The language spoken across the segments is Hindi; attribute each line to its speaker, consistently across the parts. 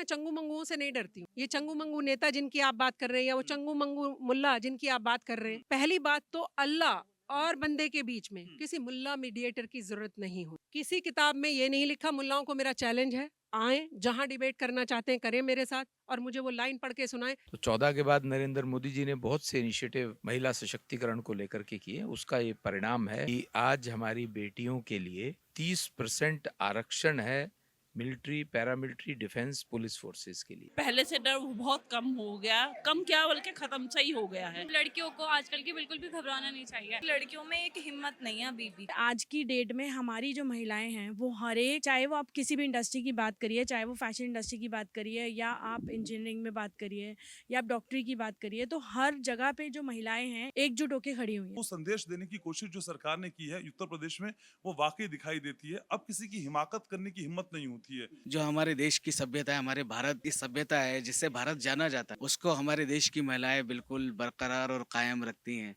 Speaker 1: मैं चंगू मंगुओं से नहीं डरती हूँ। ये चंगू मंगू नेता जिनकी आप बात कर रहे हैं या वो चंगू मंगू मुल्ला जिनकी आप बात कर रहे हैं, पहली बात तो अल्लाह और बंदे के बीच में किसी मुल्ला मीडिएटर की जरूरत नहीं हो। किसी किताब में ये नहीं लिखा। मुल्लाओं को मेरा चैलेंज है, आए जहां डिबेट करना चाहते हैं करें मेरे साथ, और मुझे वो लाइन पढ़ के सुनाएं।
Speaker 2: तो 14 के बाद नरेंद्र मोदी जी ने बहुत से इनिशिएटिव महिला सशक्तिकरण को लेकर के किए। उसका ये परिणाम है कि आज हमारी बेटियों के लिए 30% आरक्षण है military, paramilitary, defence, police forces के लिए।
Speaker 3: पहले से डर बहुत कम हो गया, कम क्या बल्कि खत्म सा ही हो गया है।
Speaker 4: लड़कियों को आजकल की बिल्कुल भी घबराना नहीं चाहिए। लड़कियों में एक हिम्मत नहीं है अभी भी।
Speaker 5: आज की डेट में हमारी जो महिलाएं हैं वो हर एक, चाहे वो आप किसी भी इंडस्ट्री की बात करिए, चाहे वो फैशन इंडस्ट्री की बात करिए या आप इंजीनियरिंग में बात करिए या आप डॉक्टरी की बात करिए, तो हर जगह पे जो महिलाएं हैं एकजुट होकर खड़ी हुई हैं।
Speaker 6: वो संदेश देने की कोशिश जो सरकार ने की है उत्तर प्रदेश में, वो वाकई दिखाई देती है। अब किसी की हिमाकत करने की हिम्मत नहीं होती है।
Speaker 7: जो हमारे देश की सभ्यता है, हमारे भारत की सभ्यता है, जिससे भारत जाना जाता है, उसको हमारे देश की महिलाएं बिल्कुल बरकरार और कायम रखती हैं।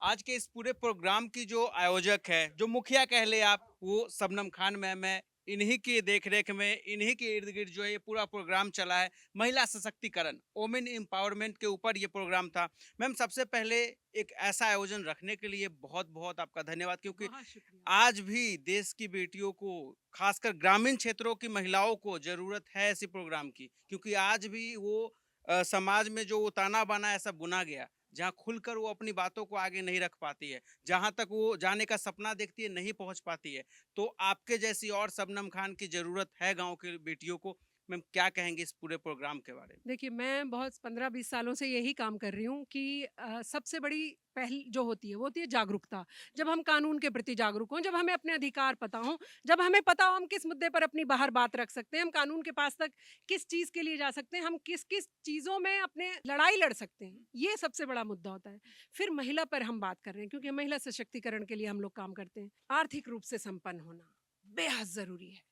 Speaker 8: आज के इस पूरे प्रोग्राम की जो आयोजक है, जो मुखिया कह ले आप, वो शबनम खान मैम है। इन्हीं की देखरेख में, इन्हीं के इर्द गिर्द जो है ये पूरा प्रोग्राम चला है। महिला सशक्तिकरण, वोमेन एम्पावरमेंट के ऊपर ये प्रोग्राम था। मैम, सबसे पहले एक ऐसा आयोजन रखने के लिए बहुत बहुत आपका धन्यवाद, क्योंकि
Speaker 1: बहुत शुक्रिया।
Speaker 8: आज भी देश की बेटियों को, खासकर ग्रामीण क्षेत्रों की महिलाओं को जरूरत है ऐसी प्रोग्राम की, क्योंकि आज भी वो समाज में जो वो ताना बाना ऐसा बुना गया, जहाँ खुलकर वो अपनी बातों को आगे नहीं रख पाती है, जहाँ तक वो जाने का सपना देखती है नहीं पहुँच पाती है। तो आपके जैसी और शबनम खान की ज़रूरत है गाँव की बेटियों को। मैम, क्या कहेंगे इस पूरे प्रोग्राम के बारे में?
Speaker 1: देखिए, मैं बहुत 15-20 सालों से यही काम कर रही हूँ कि सबसे बड़ी पहल जो होती है वो होती है जागरूकता। जब हम कानून के प्रति जागरूक हों, जब हमें अपने अधिकार पता हों, जब हमें पता हो हम किस मुद्दे पर अपनी बाहर बात रख सकते हैं, हम कानून के पास तक किस चीज़ के लिए जा सकते हैं, हम किस किस चीज़ों में अपने लड़ाई लड़ सकते हैं, ये सबसे बड़ा मुद्दा होता है। फिर महिला पर हम बात कर रहे हैं, क्योंकि महिला सशक्तिकरण के लिए हम लोग काम करते हैं। आर्थिक रूप से संपन्न होना बेहद ज़रूरी है।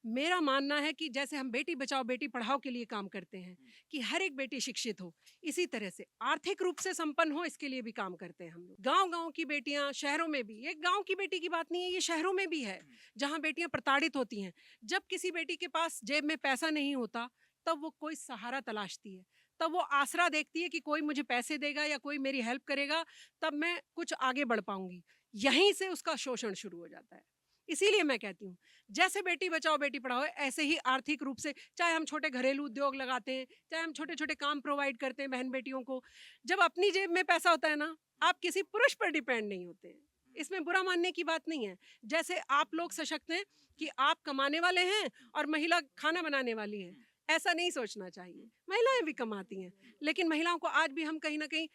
Speaker 1: मेरा मानना है कि जैसे हम बेटी बचाओ बेटी पढ़ाओ के लिए काम करते हैं कि हर एक बेटी शिक्षित हो, इसी तरह से आर्थिक रूप से संपन्न हो, इसके लिए भी काम करते हैं हम लोग। गांव-गांव की बेटियां, शहरों में भी, एक गांव की बेटी की बात नहीं है, ये शहरों में भी है जहां बेटियां प्रताड़ित होती हैं। जब किसी बेटी के पास जेब में पैसा नहीं होता, तब वो कोई सहारा तलाशती है, तब वो आसरा देखती है कि कोई मुझे पैसे देगा या कोई मेरी हेल्प करेगा, तब मैं कुछ आगे बढ़ पाऊंगी। यहीं से उसका शोषण शुरू हो जाता है। इसीलिए मैं कहती हूँ, जैसे बेटी बचाओ बेटी पढ़ाओ, ऐसे ही आर्थिक रूप से, चाहे हम छोटे घरेलू उद्योग लगाते हैं, चाहे हम छोटे छोटे काम प्रोवाइड करते हैं बहन बेटियों को, जब अपनी जेब में पैसा होता है ना, आप किसी पुरुष पर डिपेंड नहीं होते हैं। इसमें बुरा मानने की बात नहीं है। जैसे आप लोग सशक्त हैं कि आप कमाने वाले हैं और महिला खाना बनाने वाली है, ऐसा नहीं सोचना चाहिए। महिलाएं भी कमाती हैं, लेकिन महिलाओं को आज भी हम कहीं ना कहीं,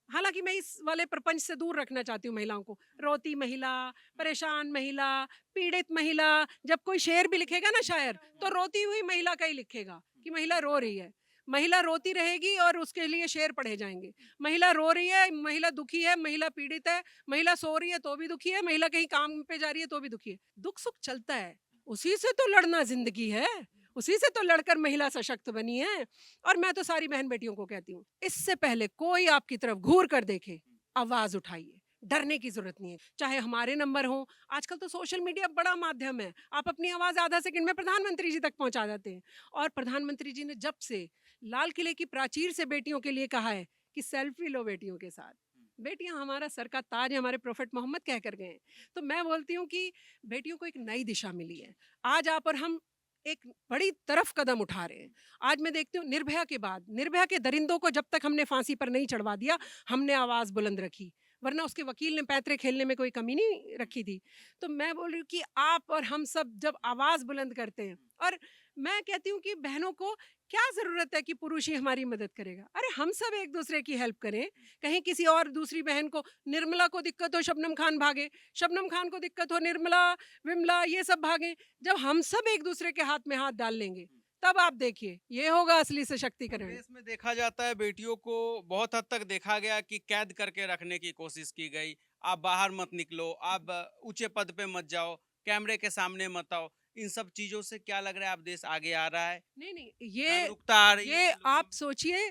Speaker 1: हालांकि मैं इस वाले प्रपंच से दूर रखना चाहती हूँ महिलाओं को। रोती महिला, परेशान महिला, पीड़ित महिला, जब कोई शेर भी लिखेगा ना शायर, तो रोती हुई महिला का ही लिखेगा कि महिला रो रही है। महिला रोती रहेगी और उसके लिए शेर पढ़े जाएंगे। महिला रो रही है, महिला दुखी है, महिला पीड़ित है, महिला सो रही है तो भी दुखी है, महिला कहीं काम पे जा रही है तो भी दुखी है। दुख सुख चलता है, उसी से तो लड़ना जिंदगी है, उसी से तो लड़कर महिला सशक्त बनी है। और मैं तो सारी बहन बेटियों को कहती हूँ, इससे पहले कोई आपकी तरफ घूर कर देखे, आवाज उठाइए। डरने की जरूरत नहीं है। चाहे हमारे नंबर हो, आजकल तो सोशल मीडिया बड़ा माध्यम है, आप अपनी आवाज आधा सेकंड में प्रधानमंत्री जी तक पहुंचा देते हैं। और प्रधानमंत्री जी ने जब से लाल किले की प्राचीर से बेटियों के लिए कहा है कि सेल्फी लो बेटियों के साथ, बेटियां हमारा सर का ताज है, हमारे प्रोफेट मोहम्मद कह कर गए हैं। तो मैं बोलती हूँ कि बेटियों को एक नई दिशा मिली है। आज आप और हम एक बड़ी तरफ कदम उठा रहे हैं। आज मैं देखती हूँ, निर्भया के बाद, निर्भया के दरिंदों को जब तक हमने फांसी पर नहीं चढ़वा दिया, हमने आवाज बुलंद रखी, वरना उसके वकील ने पैतरे खेलने में कोई कमी नहीं रखी थी। तो मैं बोल रही हूँ कि आप और हम सब जब आवाज बुलंद करते हैं, और मैं कहती हूँ कि बहनों को क्या जरूरत है कि पुरुष ही हमारी मदद करेगा। अरे हम सब एक दूसरे की हेल्प करें। कहीं किसी और दूसरी बहन को, निर्मला को दिक्कत हो शबनम खान भागे, शबनम खान को दिक्कत हो निर्मला, विमला, ये सब भागे। जब हम सब एक दूसरे के हाथ में हाथ डाल लेंगे, तब आप देखिए ये होगा असली सशक्तिकरण।
Speaker 8: देश में देखा जाता है, बेटियों को बहुत हद तक देखा गया कि कैद करके रखने की कोशिश की गई। आप बाहर मत निकलो, आप ऊंचे पद पे मत जाओ, कैमरे के सामने मत आओ। इन सब चीजों से क्या लग रहा है, आप देश आगे आ रहा है?
Speaker 1: नहीं नहीं, ये
Speaker 8: जागरूकता आ रही है
Speaker 1: ये
Speaker 8: लोगों
Speaker 1: आप
Speaker 8: में?
Speaker 1: सोचिए,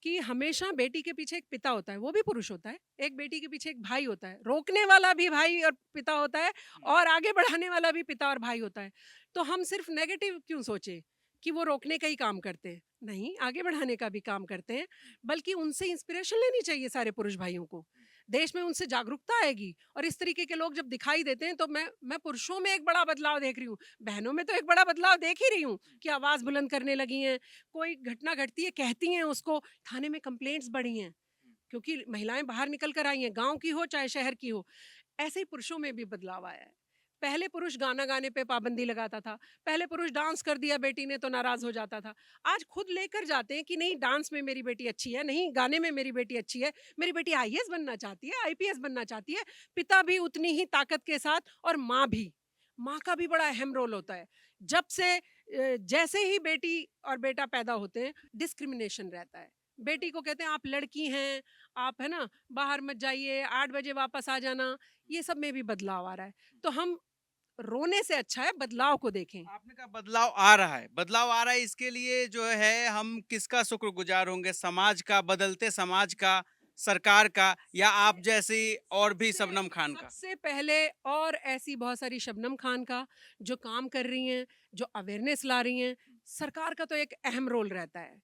Speaker 1: कि हमेशा बेटी के पीछे एक पिता होता है, वो भी पुरुष होता है, एक बेटी के पीछे एक भाई होता है, रोकने वाला भी भाई और पिता होता है, और आगे बढ़ाने वाला भी पिता और भाई होता है। तो हम सिर्फ नेगेटिव क्यों सोचें कि वो रोकने का ही काम करते हैं, नहीं, आगे बढ़ाने का भी काम करते हैं, बल्कि उनसे इंस्पिरेशन लेनी चाहिए सारे पुरुष भाइयों को। देश में उनसे जागरूकता आएगी, और इस तरीके के लोग जब दिखाई देते हैं तो मैं पुरुषों में एक बड़ा बदलाव देख रही हूँ, बहनों में तो एक बड़ा बदलाव देख ही रही हूँ कि आवाज़ बुलंद करने लगी हैं, कोई घटना घटती है कहती हैं उसको, थाने में कंप्लेंट्स बढ़ी हैं क्योंकि महिलाएं बाहर निकल कर आई हैं, गांव की हो चाहे शहर की हो। ऐसे ही पुरुषों में भी बदलाव आया है। पहले पुरुष गाना गाने पे पाबंदी लगाता था, पहले पुरुष डांस कर दिया बेटी ने तो नाराज हो जाता था, आज खुद लेकर जाते हैं कि नहीं, डांस में मेरी बेटी अच्छी है, नहीं गाने में मेरी बेटी अच्छी है, मेरी बेटी आईएएस बनना चाहती है, आईपीएस बनना चाहती है। पिता भी उतनी ही ताकत के साथ, और माँ भी, माँ का भी बड़ा अहम रोल होता है। जब से जैसे ही बेटी और बेटा पैदा होते हैं, डिस्क्रिमिनेशन रहता है। बेटी को कहते हैं आप लड़की हैं, आप है ना बाहर मत जाइए, 8 बजे वापस आ जाना, ये सब में भी बदलाव आ रहा है। तो हम रोने से अच्छा है बदलाव को देखें।
Speaker 8: आपने कहा बदलाव आ रहा है, बदलाव आ रहा है, इसके लिए जो है हम किसका शुक्रगुजार होंगे? समाज का, बदलते समाज का, सरकार का, या आप जैसी और भी शबनम खान का?
Speaker 1: सबसे पहले और ऐसी बहुत सारी शबनम खान का जो काम कर रही हैं, जो अवेयरनेस ला रही हैं। सरकार का तो एक अहम रोल रहता है।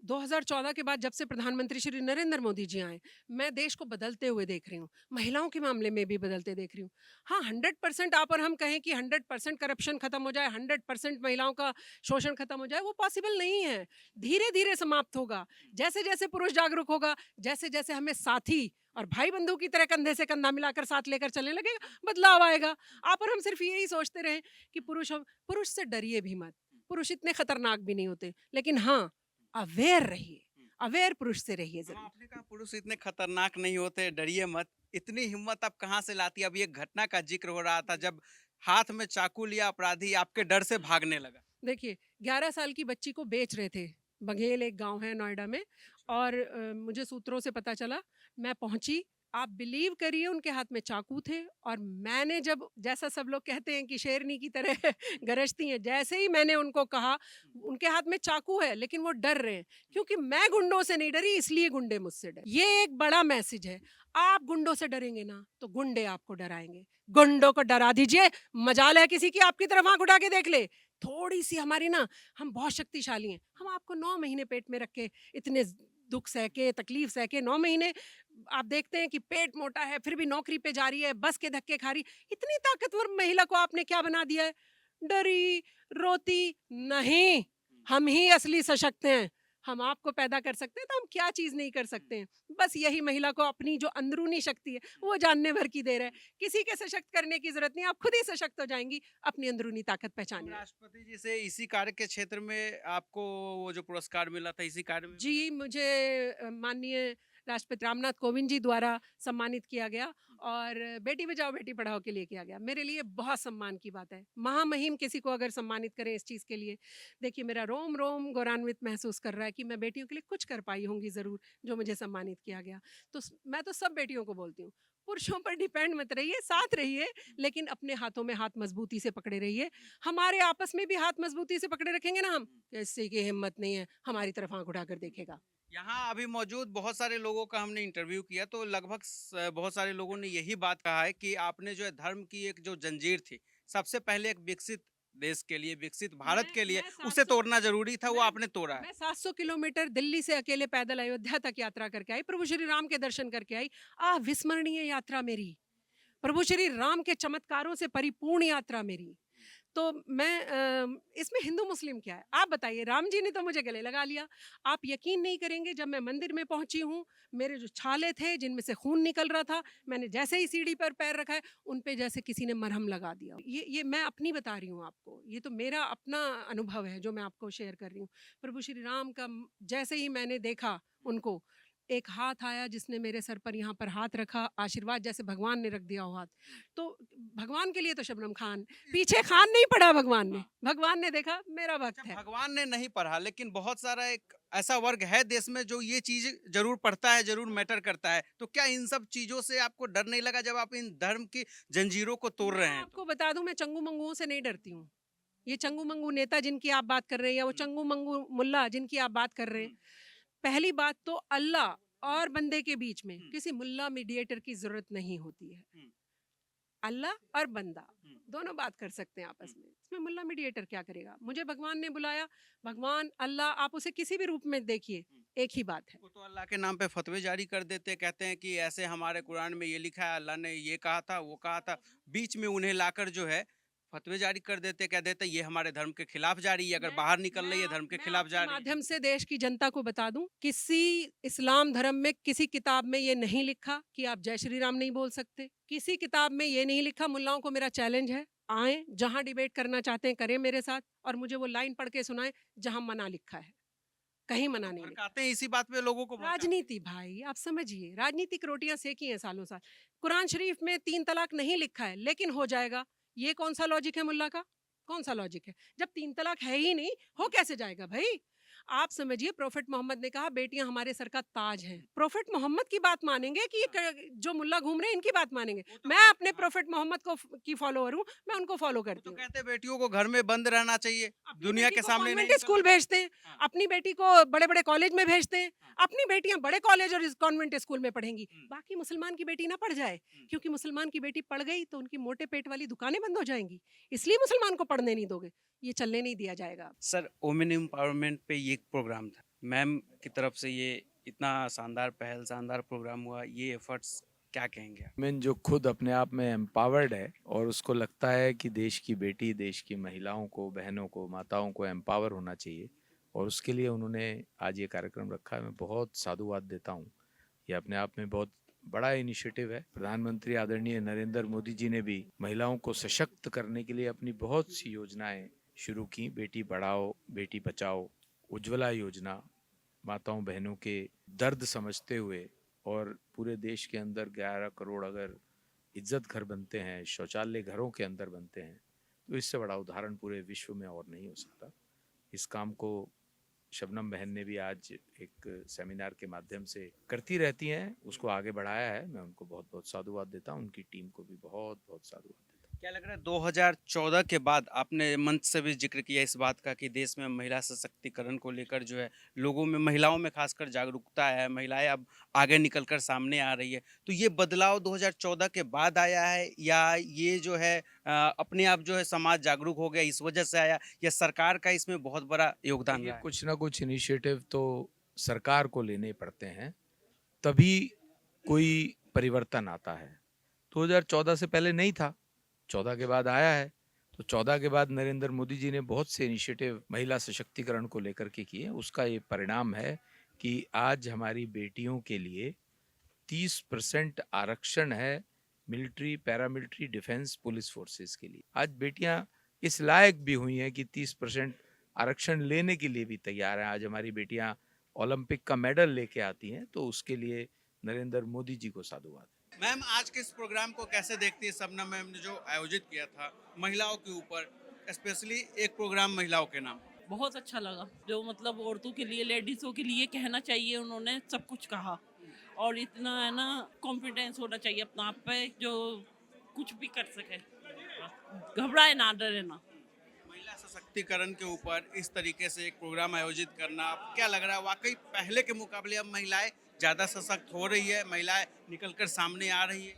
Speaker 1: 2014 के बाद जब से प्रधानमंत्री श्री नरेंद्र मोदी जी आए, मैं देश को बदलते हुए देख रही हूँ, महिलाओं के मामले में भी बदलते देख रही हूँ। हाँ, 100% आप और हम कहें कि 100% करप्शन खत्म हो जाए, 100% महिलाओं का शोषण खत्म हो जाए, वो पॉसिबल नहीं है। धीरे धीरे समाप्त होगा, जैसे जैसे पुरुष जागरूक होगा, जैसे जैसे हमें साथी और भाई बंधु की तरह कंधे से कंधा मिलाकर साथ लेकर चलने लगेगा, बदलाव आएगा। आप और हम सिर्फ यही सोचते रहे कि पुरुष से डरिए भी मत, पुरुष इतने खतरनाक भी नहीं होते, लेकिन हाँ, अवेयर रहिए, अवेयर पुरुष से रहिए जरूर।
Speaker 8: आपने कहा पुरुष इतने खतरनाक नहीं होते, डरिए मत। इतनी हिम्मत आप कहाँ से लाती? अब ये घटना का जिक्र हो रहा था जब हाथ में चाकू लिया अपराधी, आपके डर से भागने लगा।
Speaker 1: देखिए, 11 साल की बच्ची को बेच रहे थे, बघेल एक गांव है नोएडा में, और मुझे सूत्रों से पता चला, मैं पहुंची, आप बिलीव करिए उनके हाथ में चाकू थे, और मैंने जब, जैसा सब लोग कहते हैं कि शेरनी की तरह गरजती हैं, जैसे ही मैंने उनको कहा, उनके हाथ में चाकू है लेकिन वो डर रहे हैं, क्योंकि मैं गुंडों से नहीं डरी, इसलिए गुंडे मुझसे डरे। ये एक बड़ा मैसेज है। आप गुंडों से डरेंगे ना तो गुंडे आपको डराएंगे। गुंडों को डरा दीजिए, मजाल है किसी की आपकी तरफ आंख उठा के देख ले। थोड़ी सी हमारी ना, हम बहुत शक्तिशाली हैं, हम आपको 9 महीने पेट में रख के इतने दुख सहके, तकलीफ सहके, 9 महीने आप देखते हैं कि पेट मोटा है फिर भी नौकरी पे जा रही है, बस के धक्के खा रही, इतनी ताकतवर महिला को आपने क्या बना दिया है? डरी, रोती नहीं। हम ही असली सशक्त हैं। हम आपको पैदा कर सकते हैं तो हम क्या चीज नहीं कर सकते हैं। बस यही महिला को अपनी जो अंदरूनी शक्ति है वो जानने भर की देर है। किसी के सशक्त करने की जरूरत नहीं, आप खुद ही सशक्त हो जाएंगी अपनी अंदरूनी ताकत पहचानिए।
Speaker 8: राष्ट्रपति जी से इसी कार्य के क्षेत्र में आपको वो जो पुरस्कार मिला था, इसी कार्य में?
Speaker 1: जी, मुझे माननीय राष्ट्रपति रामनाथ कोविंद जी द्वारा सम्मानित किया गया, और बेटी बचाओ बेटी पढ़ाओ के लिए किया गया। मेरे लिए बहुत सम्मान की बात है। महामहिम किसी को अगर सम्मानित करें इस चीज़ के लिए, देखिए मेरा रोम रोम गौरवान्वित महसूस कर रहा है कि मैं बेटियों के लिए कुछ कर पाई होंगी ज़रूर, जो मुझे सम्मानित किया गया। तो मैं तो सब बेटियों को बोलती हूँ, पुरुषों पर डिपेंड मत रहिए, साथ रहिए, लेकिन अपने हाथों में हाथ मजबूती से पकड़े रहिए। हमारे आपस में भी हाथ मजबूती से पकड़े रखेंगे ना हम, किसी की हिम्मत नहीं है हमारी तरफ आंख उठाकर देखेगा।
Speaker 8: यहाँ अभी मौजूद बहुत सारे लोगों का हमने इंटरव्यू किया, तो लगभग बहुत सारे लोगों ने यही बात कहा है कि आपने जो है धर्म की एक जो जंजीर थी, सबसे पहले एक विकसित देश के लिए, विकसित भारत के लिए,
Speaker 1: मैं
Speaker 8: उसे
Speaker 1: 700
Speaker 8: तोड़ना जरूरी था, वो
Speaker 1: मैं-
Speaker 8: आपने तोड़ा है।
Speaker 1: मैं 700 किलोमीटर दिल्ली से अकेले पैदल अयोध्या तक यात्रा करके आई, प्रभु श्री राम के दर्शन करके आई। अविस्मरणीय यात्रा मेरी, प्रभु श्री राम के चमत्कारों से परिपूर्ण यात्रा मेरी। तो मैं इसमें हिंदू मुस्लिम क्या है आप बताइए? राम जी ने तो मुझे गले लगा लिया। आप यकीन नहीं करेंगे, जब मैं मंदिर में पहुंची हूँ, मेरे जो छाले थे जिनमें से खून निकल रहा था, मैंने जैसे ही सीढ़ी पर पैर रखा है, उन पे जैसे किसी ने मरहम लगा दिया। ये मैं अपनी बता रही हूँ आपको, ये तो मेरा अपना अनुभव है जो मैं आपको शेयर कर रही हूँ। प्रभु श्री राम का जैसे ही मैंने देखा उनको, एक हाथ आया जिसने मेरे सर पर यहाँ पर हाथ रखा, आशीर्वाद जैसे भगवान ने रख दिया हो हाथ। तो भगवान के लिए तो शबनम खान, पीछे खान नहीं पड़ा भगवान ने, भगवान ने देखा मेरा भक्त
Speaker 8: अच्छा,
Speaker 1: है।
Speaker 8: भगवान ने नहीं पढ़ा, लेकिन बहुत सारा एक ऐसा वर्ग है देश में जो ये चीज जरूर पढ़ता है, जरूर मैटर करता है। तो क्या इन सब चीजों से आपको डर नहीं लगा जब आप इन धर्म की जंजीरों को तोड़ रहे
Speaker 1: मैं
Speaker 8: हैं?
Speaker 1: आपको बता दूं, मैं चंगू मंगुओं से नहीं डरती हूँ। ये चंगू मंगू नेता जिनकी आप बात कर रहे हैं, या वो चंगू मंगू मुल्ला जिनकी आप बात कर रहे हैं, पहली बात तो अल्लाह और बंदे के बीच में किसी मुल्ला मीडिएटर की जरूरत नहीं होती है। अल्लाह और बंदा दोनों बात कर सकते हैं आपस में, इसमें मुल्ला मीडिएटर क्या करेगा? मुझे भगवान ने बुलाया, भगवान अल्लाह आप उसे किसी भी रूप में देखिए, एक ही बात है।
Speaker 8: वो तो अल्लाह के नाम पे फतवे जारी कर देते, कहते हैं कि ऐसे हमारे कुरान में ये लिखा है, अल्लाह ने ये कहा था, वो कहा था। बीच में उन्हें लाकर जो है फतवे जारी कर देते, कह देते ये हमारे धर्म के खिलाफ जा रही है, अगर बाहर निकल रही है धर्म के खिलाफ जा रही है।
Speaker 1: माध्यम से देश की जनता को बता दूं, किसी इस्लाम धर्म में किसी किताब में ये नहीं लिखा कि आप जय श्री राम नहीं बोल सकते। किसी किताब में ये नहीं लिखा। मुल्लाओं को मेरा चैलेंज है, आए जहां डिबेट करना चाहते हैं करें मेरे साथ, और मुझे वो लाइन पढ़ के सुनाएं जहां मना लिखा है। कहीं मना नहीं लिखा।
Speaker 8: भड़काते हैं इसी बात पे लोगों को, भड़काते हैं।
Speaker 1: राजनीति भाई आप समझिए, राजनीतिक रोटियां सेकी हैं सालों साल। कुरान शरीफ में 3 तलाक नहीं लिखा है लेकिन हो जाएगा, ये कौन सा लॉजिक है मुल्ला का? कौन सा लॉजिक है? जब 3 तलाक है ही नहीं, हो कैसे जाएगा भाई? आप समझिए, प्रोफेट मोहम्मद ने कहा बेटियां हमारे सर का ताज हैं। प्रोफेट मोहम्मद की बात मानेंगे कि जो मुल्ला घूम रहे हैं इनकी बात मानेंगे? मैं अपने प्रोफेट मोहम्मद को की फॉलोअर हूँ, मैं उनको फॉलो करती
Speaker 8: तो
Speaker 1: हूँ।
Speaker 8: कहते हैं बेटियों को घर में बंद रहना चाहिए,
Speaker 1: अपनी
Speaker 8: दुनिया
Speaker 1: बेटी
Speaker 8: के
Speaker 1: को
Speaker 8: सामने नहीं
Speaker 1: कॉन्वेंट स्कूल भेजते हैं,
Speaker 8: हाँ।
Speaker 1: अपनी बेटी को बड़े बड़े कॉलेज में भेजते हैं, अपनी बेटियां बड़े कॉलेज और कॉन्वेंट स्कूल में पढ़ेंगी, बाकी मुसलमान की बेटी ना पढ़ जाए, क्योंकि मुसलमान की बेटी पढ़ गई तो उनकी मोटे पेट वाली दुकानें बंद हो जाएंगी, इसलिए मुसलमान को पढ़ने नहीं दोगे। ये चलने नहीं दिया जाएगा।
Speaker 8: सर, वुमेन एम्पावरमेंट पे ये एक प्रोग्राम था, मैम की तरफ से ये इतना शानदार पहल, शानदार प्रोग्राम हुआ, ये एफर्ट्स क्या कहेंगे आप?
Speaker 2: मैन जो खुद अपने आप में एम्पावर्ड है और उसको लगता है कि देश की बेटी, देश की महिलाओं को, बहनों को, माताओं को एम्पावर होना चाहिए, और उसके लिए उन्होंने आज ये कार्यक्रम रखा है। मैं बहुत साधुवाद देता हूँ। ये अपने आप में बहुत बड़ा इनिशिएटिव है। प्रधानमंत्री आदरणीय नरेंद्र मोदी जी ने भी महिलाओं को सशक्त करने के लिए अपनी बहुत सी योजनाएं शुरू की। बेटी पढ़ाओ, बेटी बचाओ, उज्ज्वला योजना, माताओं बहनों के दर्द समझते हुए, और पूरे देश के अंदर 11 करोड़ अगर इज्जत घर बनते हैं, शौचालय घरों के अंदर बनते हैं, तो इससे बड़ा उदाहरण पूरे विश्व में और नहीं हो सकता। इस काम को शबनम बहन ने भी आज एक सेमिनार के माध्यम से करती रहती हैं, उसको आगे बढ़ाया है। मैं उनको बहुत बहुत साधुवाद देता हूँ, उनकी टीम को भी बहुत बहुत साधुवाद देता हूँ।
Speaker 8: क्या लग रहा है 2014 के बाद, आपने मंच से भी जिक्र किया इस बात का कि देश में महिला सशक्तिकरण को लेकर जो है लोगों में, महिलाओं में खासकर जागरूकता है, महिलाएं अब आगे निकलकर सामने आ रही है, तो ये बदलाव 2014 के बाद आया है, या ये जो है अपने आप जो है समाज जागरूक हो गया इस वजह से आया, या सरकार का इसमें बहुत बड़ा योगदान रहा है?
Speaker 2: कुछ ना कुछ इनिशिएटिव तो सरकार को लेने पड़ते हैं, तभी कोई परिवर्तन आता है। 2014 से पहले नहीं था, 14 के बाद आया है। तो 14 के बाद नरेंद्र मोदी जी ने बहुत से इनिशिएटिव महिला सशक्तिकरण को लेकर के किए। उसका ये परिणाम है कि आज हमारी बेटियों के लिए 30% आरक्षण है military, paramilitary, defence, police forces के लिए। आज बेटियां इस लायक भी हुई हैं कि 30% आरक्षण लेने के लिए भी तैयार हैं। आज हमारी बेटियां ओलंपिक का मेडल लेके आती हैं, तो उसके लिए नरेंद्र मोदी जी को साधुवाद।
Speaker 8: मैम, आज के इस प्रोग्राम को कैसे देखती है शबनम मैम ने जो आयोजित किया था महिलाओं के ऊपर, स्पेशली एक प्रोग्राम महिलाओं के नाम?
Speaker 3: बहुत अच्छा लगा, जो मतलब औरतों के लिए, लेडीज़ों के लिए कहना चाहिए, उन्होंने सब कुछ कहा। और इतना है ना, कॉन्फिडेंस होना चाहिए अपना आप पे, जो कुछ भी कर सके, घबराए ना, डरे ना।
Speaker 8: महिला सशक्तिकरण के ऊपर इस तरीके से एक प्रोग्राम आयोजित करना, अब क्या लग रहा है, वाकई पहले के मुकाबले अब महिलाएं ज़्यादा सशक्त हो रही है, महिलाएं निकलकर सामने आ रही है?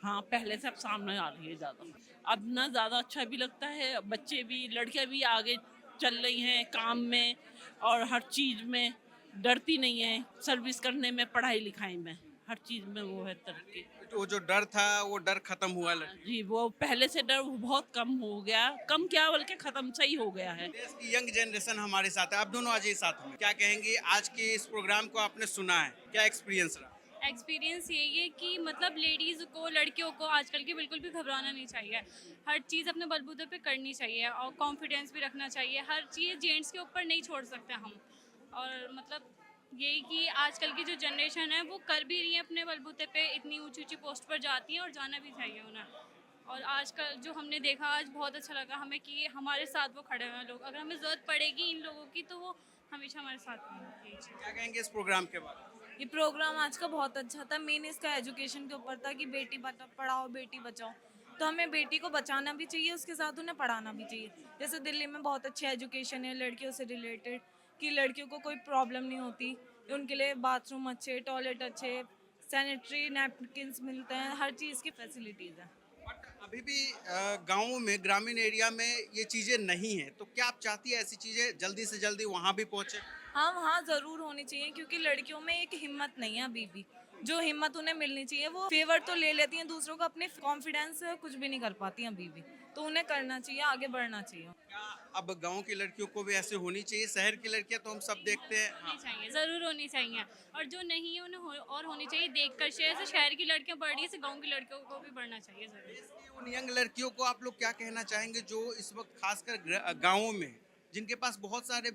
Speaker 3: हाँ, पहले से अब सामने आ रही है ज़्यादा। अब ना ज़्यादा अच्छा भी लगता है, बच्चे भी, लड़कियां भी आगे चल रही हैं काम में और हर चीज़ में, डरती नहीं है, सर्विस करने में, पढ़ाई लिखाई में, हर चीज़ में वो है तरक्की।
Speaker 8: वो जो डर था, वो डर खत्म हुआ।
Speaker 3: जी, वो पहले से डर बहुत कम हो गया, कम क्या बल्कि खत्म सही हो गया है।
Speaker 8: देश की यंग जनरेशन हमारे साथ है, आप दोनों आज ही साथ में, क्या कहेंगी आज की इस प्रोग्राम को आपने सुना है, क्या एक्सपीरियंस रहा?
Speaker 4: एक्सपीरियंस यही है कि मतलब लेडीज़ को, लड़कियों को आजकल के बिल्कुल भी घबराना नहीं चाहिए। हर चीज़ अपने बलबूते पे करनी चाहिए और कॉन्फिडेंस भी रखना चाहिए। हर चीज़ जेंट्स के ऊपर नहीं छोड़ सकते हम। और मतलब यही कि आजकल की जो जनरेशन है वो कर भी रही है अपने बलबूते पे, इतनी ऊंची ऊंची पोस्ट पर जाती हैं और जाना भी चाहिए उन्हें। और आजकल जो हमने देखा, आज बहुत अच्छा लगा हमें कि हमारे साथ वो खड़े हुए हैं लोग। अगर हमें ज़रूरत पड़ेगी इन लोगों की तो वो हमेशा हमारे साथ रहेंगे।
Speaker 8: क्या कहेंगे इस प्रोग्राम के बारे में?
Speaker 9: ये प्रोग्राम आज का बहुत अच्छा था। मेन इसका एजुकेशन के ऊपर था कि बेटी पढ़ाओ, बेटी बचाओ। तो हमें बेटी को बचाना भी चाहिए, उसके साथ उन्हें पढ़ाना भी चाहिए। जैसे दिल्ली में बहुत अच्छी एजुकेशन है लड़कियों से रिलेटेड, कि लड़कियों को कोई प्रॉब्लम नहीं होती, उनके लिए बाथरूम अच्छे, टॉयलेट अच्छे, सैनिटरी नैपकिन्स मिलते हैं, हर चीज़ की फैसिलिटीज़ है।
Speaker 8: बट अभी भी गाँवों में, ग्रामीण एरिया में ये चीज़ें नहीं हैं, तो क्या आप चाहती है ऐसी चीज़ें जल्दी से जल्दी वहाँ भी पहुँचे?
Speaker 9: हाँ, वहाँ ज़रूर होनी चाहिए क्योंकि लड़कियों में एक हिम्मत नहीं है अभी भी। जो हिम्मत उन्हें मिलनी चाहिए वो फेवर तो ले लेती हैं दूसरों का, अपने कॉन्फिडेंस कुछ भी नहीं कर पाती हैं अभी भी। तो उन्हें करना चाहिए, आगे बढ़ना चाहिए।
Speaker 8: क्या अब गाँव की लड़कियों को भी ऐसे होनी चाहिए? शहर की लड़कियाँ तो हम सब देखते हैं। हाँ।
Speaker 4: होनी चाहिए, ज़रूर होनी चाहिए। और जो नहीं है उन्हें और होनी चाहिए देखकर। जैसे शहर की लड़कियां बढ़ रही है, ऐसे गाँव की लड़कियों को भी बढ़ना चाहिए ज़रूर।
Speaker 8: देश की उन यंग लड़कियों को आप लोग क्या कहना चाहेंगे जो इस वक्त खासकर गाँवों में हैं, जिनके पास बहुत सारे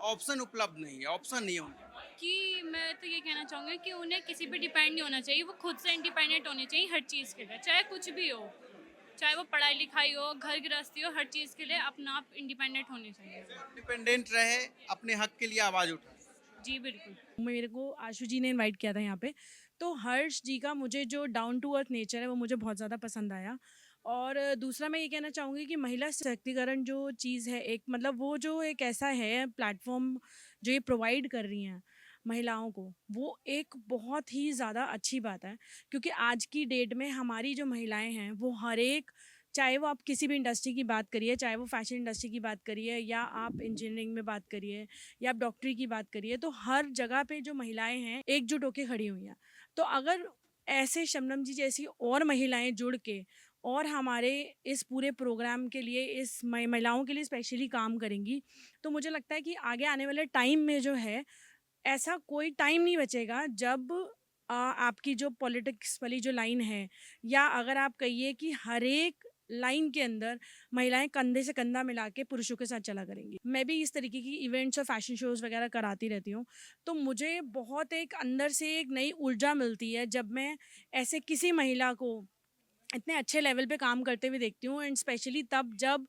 Speaker 8: ऑप्शन उपलब्ध नहीं है, ऑप्शन नहीं है उनके पास?
Speaker 4: कि मैं तो ये कहना चाहूँगी कि उन्हें किसी पे डिपेंड नहीं होना चाहिए, वो खुद से इंडिपेंडेंट होनी चाहिए हर चीज़ के लिए, चाहे कुछ भी हो, चाहे वो पढ़ाई लिखाई हो, घर गृहस्थी हो, हर चीज़ के लिए अपना आप इंडिपेंडेंट होनी चाहिए।
Speaker 8: इंडिपेंडेंट रहे, अपने हक के लिए आवाज़ उठाए।
Speaker 4: जी बिल्कुल।
Speaker 5: मेरे को आशु जी ने इनवाइट किया था यहाँ पे, तो हर्ष जी का मुझे जो डाउन टू अर्थ नेचर है वो मुझे बहुत ज़्यादा पसंद आया। और दूसरा मैं ये कहना चाहूँगी कि महिला सशक्तिकरण जो चीज़ है, एक मतलब वो जो एक ऐसा है प्लेटफॉर्म जो ये प्रोवाइड कर रही हैं महिलाओं को, वो एक बहुत ही ज़्यादा अच्छी बात है। क्योंकि आज की डेट में हमारी जो महिलाएं हैं वो हर एक, चाहे वो आप किसी भी इंडस्ट्री की बात करिए, चाहे वो फैशन इंडस्ट्री की बात करिए, या आप इंजीनियरिंग में बात करिए, या आप डॉक्टरी की बात करिए, तो हर जगह पे जो महिलाएं हैं एकजुट होकर खड़ी हुई हैं। तो अगर ऐसे शबनम जी जैसी और महिलाएं जुड़ के और हमारे इस पूरे प्रोग्राम के लिए, इस महिलाओं के लिए स्पेशली काम करेंगी, तो मुझे लगता है कि आगे आने वाले टाइम में जो है, ऐसा कोई टाइम नहीं बचेगा जब आपकी जो पॉलिटिक्स वाली जो लाइन है, या अगर आप कहिए कि हर एक लाइन के अंदर महिलाएं कंधे से कंधा मिला के पुरुषों के साथ चला करेंगी। मैं भी इस तरीके की इवेंट्स और फैशन शोज़ वगैरह कराती रहती हूँ, तो मुझे बहुत एक अंदर से एक नई ऊर्जा मिलती है जब मैं ऐसे किसी महिला को इतने अच्छे लेवल पे काम करते हुए देखती हूँ। एंड स्पेशली तब जब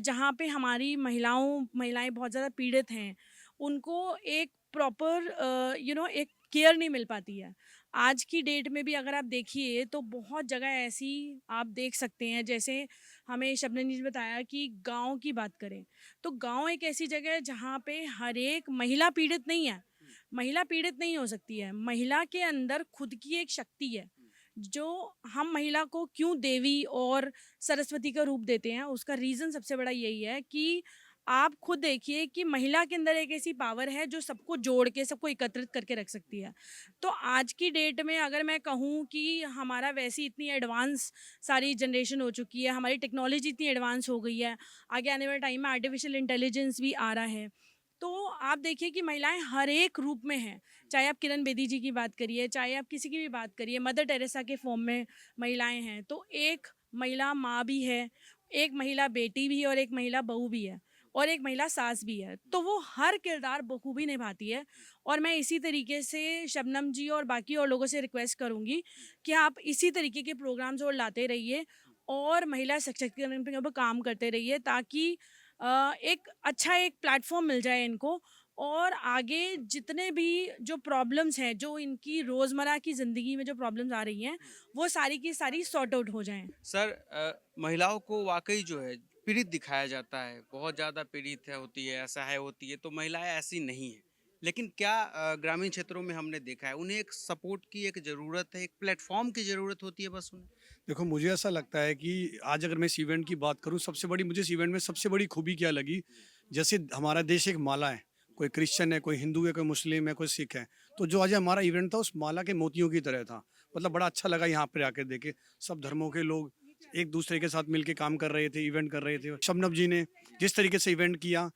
Speaker 5: जहाँ पे हमारी महिलाएं बहुत ज़्यादा पीड़ित हैं, उनको एक प्रॉपर एक केयर नहीं मिल पाती है। आज की डेट में भी अगर आप देखिए तो बहुत जगह ऐसी आप देख सकते हैं, जैसे हमें शबनम जी ने बताया कि गांव की बात करें, तो गांव एक ऐसी जगह है जहाँ पे हर एक महिला पीड़ित नहीं है। महिला पीड़ित नहीं हो सकती है, महिला के अंदर खुद की एक शक्ति है। जो हम महिला को क्यों देवी और सरस्वती का रूप देते हैं, उसका रीज़न सबसे बड़ा यही है कि आप खुद देखिए कि महिला के अंदर एक ऐसी पावर है जो सबको जोड़ के, सबको एकत्रित करके रख सकती है। तो आज की डेट में अगर मैं कहूँ कि हमारा वैसी इतनी एडवांस सारी जनरेशन हो चुकी है, हमारी टेक्नोलॉजी इतनी एडवांस हो गई है, आगे आने वाले टाइम में आर्टिफिशियल इंटेलिजेंस भी आ रहा है, तो आप देखिए कि महिलाएं हर एक रूप में हैं। चाहे आप किरण बेदी जी की बात करिए, चाहे आप किसी की भी बात करिए, मदर टेरेसा के फॉर्म में महिलाएं हैं, तो एक महिला माँ भी है, एक महिला बेटी भी है, और एक महिला बहू भी है, और एक महिला सास भी है। तो वो हर किरदार बखूबी निभाती है। और मैं इसी तरीके से शबनम जी और बाकी और लोगों से रिक्वेस्ट करूँगी कि आप इसी तरीके के प्रोग्राम्स और लाते रहिए और महिला सशक्तिकरण पे काम करते रहिए, ताकि एक अच्छा एक प्लेटफॉर्म मिल जाए इनको, और आगे जितने भी जो प्रॉब्लम्स हैं, जो इनकी रोज़मर्रा की ज़िंदगी में जो प्रॉब्लम्स आ रही हैं, वो सारी की सारी सॉर्ट आउट हो जाएं।
Speaker 8: सर, महिलाओं को वाकई जो है पीड़ित दिखाया जाता है, बहुत ज़्यादा पीड़ित है, होती है, असहाय होती है, तो महिलाएं ऐसी नहीं हैं। लेकिन क्या ग्रामीण क्षेत्रों में हमने देखा है, उन्हें एक सपोर्ट की एक ज़रूरत है, एक प्लेटफॉर्म की ज़रूरत होती है बस उन्हें।
Speaker 10: देखो, मुझे ऐसा लगता है कि आज अगर मैं इस इवेंट की बात करूं, सबसे बड़ी मुझे इस इवेंट में सबसे बड़ी खूबी क्या लगी, जैसे हमारा देश एक माला है, कोई क्रिश्चियन है, कोई हिंदू है, कोई मुस्लिम है, कोई सिख है, तो जो आज हमारा इवेंट था उस माला के मोतियों की तरह था। मतलब बड़ा अच्छा लगा यहाँ पर आकर देखे, सब धर्मों के लोग एक दूसरे के साथ मिलके काम कर रहे थे, इवेंट कर रहे थे। शबनम जी ने जिस तरीके से इवेंट किया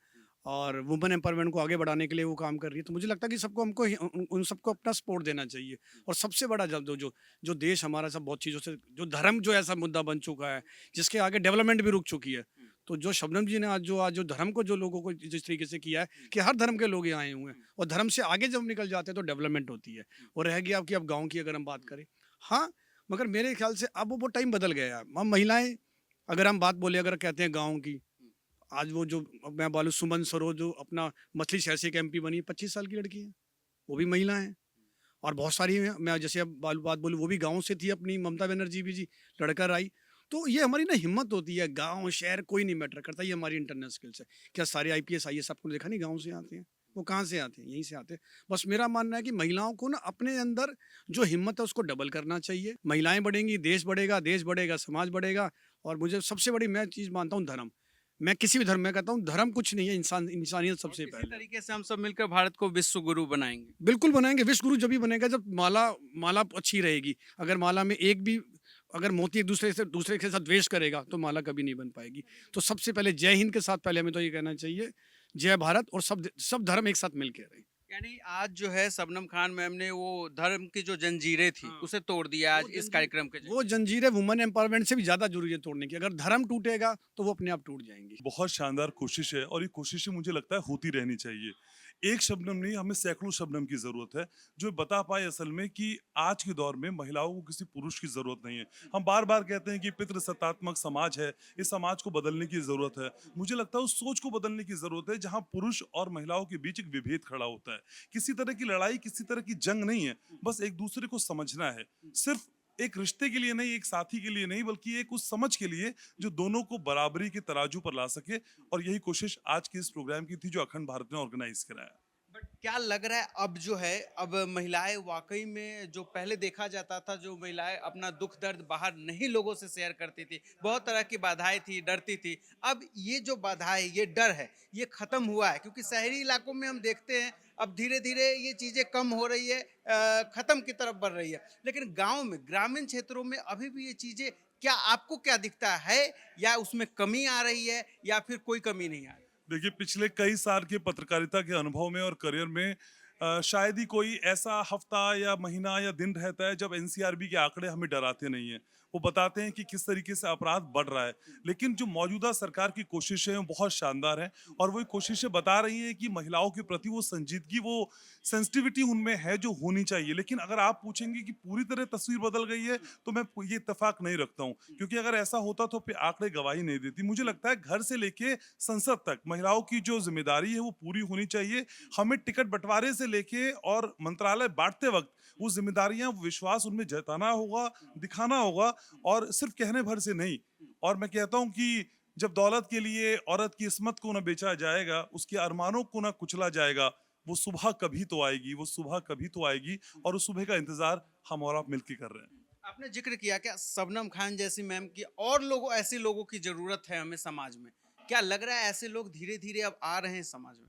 Speaker 10: और वुमेन एम्पावरमेंट को आगे बढ़ाने के लिए वो काम कर रही है, तो मुझे लगता है कि सबको हमको उन सबको अपना सपोर्ट देना चाहिए। और सबसे बड़ा जब जो देश हमारा सब बहुत चीज़ों से, जो धर्म जो ऐसा मुद्दा बन चुका है जिसके आगे डेवलपमेंट भी रुक चुकी है, तो जो शबनम जी ने आज जो धर्म को, जो लोगों को जिस तरीके से किया है कि हर धर्म के लोग यहाँ आए हुए हैं, और धर्म से आगे जब निकल जाते हैं तो डेवलपमेंट होती है। और रह गया अब गाँव की अगर हम बात करें, हाँ, मगर मेरे ख्याल से अब वो टाइम बदल गया है। हम महिलाएं, अगर हम बात बोले, अगर कहते हैं गाँव की, आज वो जो मैं बोलूँ सुमन सरोज जो अपना मछली शहर से एक MP बनी, 25 साल की लड़की है, वो भी महिला है। और बहुत सारी हैं, मैं जैसे अब बात बोलूँ, वो भी गांव से थी, अपनी ममता बनर्जी भी जी लड़कर आई। तो ये हमारी ना हिम्मत होती है, गांव शहर कोई नहीं मैटर करता, ये हमारी इंटरनल स्किल्स है। क्या सारे IPS IAS आपको देखा नहीं गांव से आते हैं? वो कहाँ से आते हैं? यहीं से आते हैं। बस मेरा मानना है कि महिलाओं को ना अपने अंदर जो हिम्मत है उसको डबल करना चाहिए। महिलाएं बढ़ेंगी, देश बढ़ेगा, समाज बढ़ेगा। और मुझे सबसे बड़ी मैं चीज़ मानता हूँ धर्म। मैं किसी भी धर्म में कहता हूँ धर्म कुछ नहीं है, इंसानियत
Speaker 8: और
Speaker 10: सबसे
Speaker 8: इसी
Speaker 10: पहले।
Speaker 8: तरीके से हम सब मिलकर भारत को विश्व गुरु बनाएंगे।
Speaker 10: बिल्कुल बनाएंगे। विश्व गुरु जब भी बनेगा जब माला माला अच्छी रहेगी। अगर माला में एक भी अगर मोती एक दूसरे के साथ द्वेष करेगा तो माला कभी नहीं बन पाएगी। तो सबसे पहले जय हिंद के साथ पहले हमें तो ये कहना चाहिए जय भारत, और सब धर्म एक साथ मिल के रहें।
Speaker 8: यानी आज जो है शबनम खान मैम ने वो धर्म की जो जंजीरें थी
Speaker 10: हाँ।
Speaker 8: उसे तोड़ दिया आज
Speaker 10: वो
Speaker 8: इस
Speaker 10: जंजीर
Speaker 8: कार्यक्रम के जरिए।
Speaker 10: वो जंजीरें वुमेन एम्पावरमेंट से भी ज़्यादा ज़रूरी है तोड़ने की। अगर धर्म टूटेगा तो वो अपने आप टूट जाएंगी।
Speaker 6: बहुत शानदार कोशिश है और ये कोशिशें मुझे लगता है होती रहनी चाहिए। एक शबनम नहीं, हमें सैकड़ों शबनम की ज़रूरत है जो बता पाए असल में कि आज के दौर में महिलाओं को किसी पुरुष की ज़रूरत नहीं है। हम बार बार कहते हैं कि पितृसत्तात्मक समाज है, इस समाज को बदलने की ज़रूरत है। मुझे लगता है उस सोच को बदलने की ज़रूरत है जहाँ पुरुष और महिलाओं के बीच एक विभेद खड़ा होता है। किसी तरह की लड़ाई, किसी तरह की जंग नहीं है, बस एक दूसरे को समझना है। सिर्फ एक रिश्ते के लिए नहीं, एक साथी के लिए नहीं, बल्कि एक उस समझ के लिए जो दोनों को बराबरी के तराजू पर ला सके। और यही कोशिश आज के इस प्रोग्राम की थी जो अखंड भारत ने ऑर्गेनाइज कराया।
Speaker 8: बट क्या लग रहा है अब जो है अब महिलाएं वाकई में जो पहले देखा जाता था जो महिलाएं अपना दुख दर्द बाहर नहीं लोगों से शेयर करती थी, बहुत तरह की बाधाएं थी, डरती थी, अब ये जो बाधाएं ये डर है ये खत्म हुआ है? क्योंकि शहरी इलाकों में हम देखते हैं अब धीरे धीरे ये चीजें कम हो रही है, खत्म की तरफ बढ़ रही है, लेकिन गांव में ग्रामीण क्षेत्रों में अभी भी ये चीजें क्या आपको क्या दिखता है, या उसमें कमी आ रही है या फिर कोई कमी नहीं आ रही?
Speaker 6: देखिए, पिछले कई साल के पत्रकारिता के अनुभव में और करियर में शायद ही कोई ऐसा हफ्ता या महीना या दिन रहता है जब एनसीआरबी के आंकड़े हमें डराते नहीं हैं। वो बताते हैं कि किस तरीके से अपराध बढ़ रहा है। लेकिन जो मौजूदा सरकार की कोशिशें हैं वो बहुत शानदार हैं और वो कोशिशें बता रही हैं कि महिलाओं के प्रति वो संजीदगी, वो सेंसिटिविटी उनमें है जो होनी चाहिए। लेकिन अगर आप पूछेंगे कि पूरी तरह तस्वीर बदल गई है तो मैं ये इत्तेफाक नहीं रखता हूँ, क्योंकि अगर ऐसा होता तो फिर आंकड़े गवाही नहीं देती। मुझे लगता है घर से लेके संसद तक महिलाओं की जो जिम्मेदारी है वो पूरी होनी चाहिए। हमें टिकट बंटवारे से लेके और मंत्रालय बांटते वक्त वो जिम्मेदारियां, वो विश्वास उनमें जताना होगा, दिखाना होगा, और सिर्फ कहने भर से नहीं। और मैं कहता हूं कि जब दौलत के लिए औरत की इस्मत को ना बेचा जाएगा, उसके अरमानों को ना कुचला जाएगा, वो सुबह कभी तो आएगी, वो सुबह कभी तो आएगी, और उस सुबह का इंतजार हम और आप मिलकर कर रहे हैं।
Speaker 8: आपने जिक्र किया क्या शबनम खान जैसी मैम की और लोगों ऐसे लोगों की जरूरत है हमें समाज में? क्या लग रहा है ऐसे लोग धीरे धीरे अब आ रहे हैं समाज में?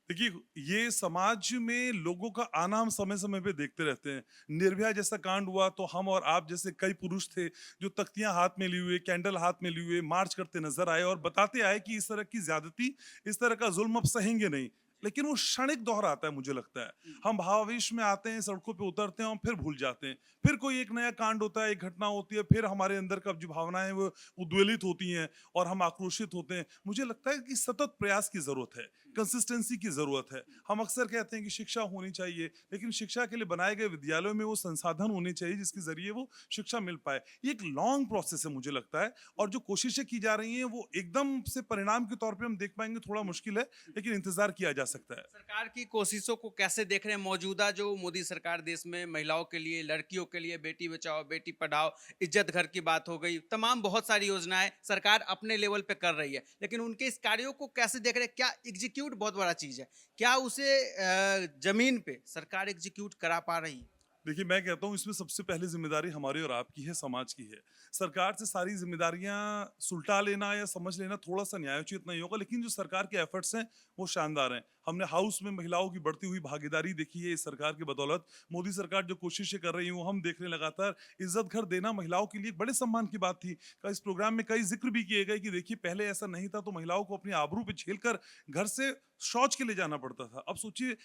Speaker 6: देखिए, ये समाज में लोगों का आना हम समय समय पे देखते रहते हैं। निर्भया जैसा कांड हुआ तो हम और आप जैसे कई पुरुष थे जो तख्तियां हाथ में लिए हुए, कैंडल हाथ में लिए हुए मार्च करते नजर आए और बताते आए कि इस तरह की ज्यादती, इस तरह का जुल्म अब सहेंगे नहीं। लेकिन वो क्षणिक दौर आता है, मुझे लगता है हम भावावेश में आते हैं, सड़कों पे उतरते हैं और फिर भूल जाते हैं। फिर कोई एक नया कांड होता है, एक घटना होती है, फिर हमारे अंदर का जो भावनाएं वो उद्वेलित होती हैं और हम आक्रोशित होते हैं। मुझे लगता है कि सतत प्रयास की जरूरत है, कंसिस्टेंसी की जरूरत है। हम अक्सर कहते हैं कि शिक्षा होनी चाहिए, लेकिन शिक्षा के लिए बनाए गए विद्यालयों में वो संसाधन होने चाहिए जिसके जरिए वो शिक्षा मिल पाए। ये एक लॉन्ग प्रोसेस है मुझे लगता है, और जो कोशिशें की जा रही हैं वो एकदम से परिणाम के तौर पे हम देख पाएंगे थोड़ा मुश्किल है, लेकिन इंतजार किया जा सकता है।
Speaker 8: सरकार की कोशिशों को कैसे देख रहे हैं? मौजूदा जो मोदी सरकार देश में महिलाओं के लिए, लड़कियों के लिए, बेटी बचाओ बेटी पढ़ाओ, इज्जत घर की बात हो गई, तमाम बहुत सारी योजनाएं सरकार अपने लेवल पे कर रही है, लेकिन उनके इस कार्यों को कैसे देख रहे हैं? क्या एग्जीक्यूट बहुत बड़ा चीज है, क्या उसे जमीन पे सरकार एग्जीक्यूट करा पा रही है?
Speaker 6: देखिए, मैं कहता हूँ इसमें सबसे पहले जिम्मेदारी हमारी और आपकी है, समाज की है। सरकार से सारी जिम्मेदारियां सुलटा लेना या समझ लेना थोड़ा सा न्यायोचित नहीं होगा, लेकिन जो सरकार के एफर्ट्स हैं वो शानदार हैं। हमने हाउस में महिलाओं की बढ़ती हुई भागीदारी देखी है इस सरकार की बदौलत। मोदी सरकार जो कोशिशें कर रही है वो हम देख रहे हैं लगातार। इज्जत घर देना महिलाओं के लिए एक बड़े सम्मान की बात थी। इस प्रोग्राम में कई जिक्र भी किए गए कि देखिए, पहले ऐसा नहीं था तो महिलाओं को अपनी आबरू पे झेलकर घर से शौच के लिए जाना पड़ता था। अब सोचिए,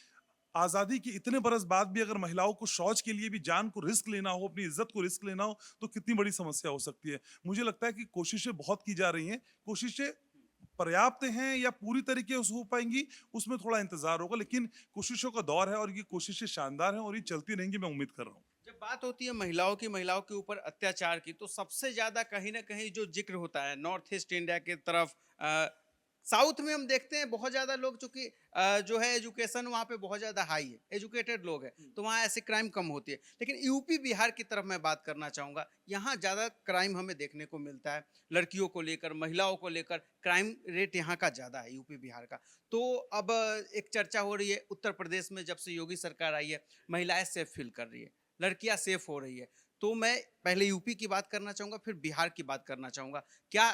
Speaker 6: आजादी के इतने बरस बाद भी अगर महिलाओं को शौच के लिए भी जान को रिस्क लेना हो, अपनी इज्जत को रिस्क लेना हो, तो कितनी बड़ी समस्या हो सकती है। मुझे लगता है कि कोशिशें बहुत की जा रही हैं। कोशिशें पर्याप्त हैं या पूरी तरीके से हो पाएंगी उसमें थोड़ा इंतजार होगा, लेकिन कोशिशों का दौर है और ये कोशिशें शानदार हैं और ये चलती रहेंगी, मैं उम्मीद कर रहा हूँ।
Speaker 8: जब बात होती है महिलाओं के ऊपर अत्याचार की, तो सबसे ज्यादा कहीं ना कहीं जो जिक्र होता है नॉर्थ ईस्ट इंडिया की तरफ, साउथ में हम देखते हैं बहुत ज़्यादा लोग, चूंकि जो है एजुकेशन वहाँ पे बहुत ज़्यादा हाई है, एजुकेटेड लोग हैं, तो वहाँ ऐसे क्राइम कम होती है। लेकिन यूपी बिहार की तरफ मैं बात करना चाहूँगा, यहाँ ज़्यादा क्राइम हमें देखने को मिलता है, लड़कियों को लेकर, महिलाओं को लेकर क्राइम रेट यहाँ का ज़्यादा है, यूपी बिहार का। तो अब एक चर्चा हो रही है उत्तर प्रदेश में, जब से योगी सरकार आई है महिलाएं सेफ फील कर रही है, लड़कियां सेफ हो रही है। तो मैं पहले यूपी की बात करना चाहूँगा, फिर बिहार की बात करना चाहूँगा, क्या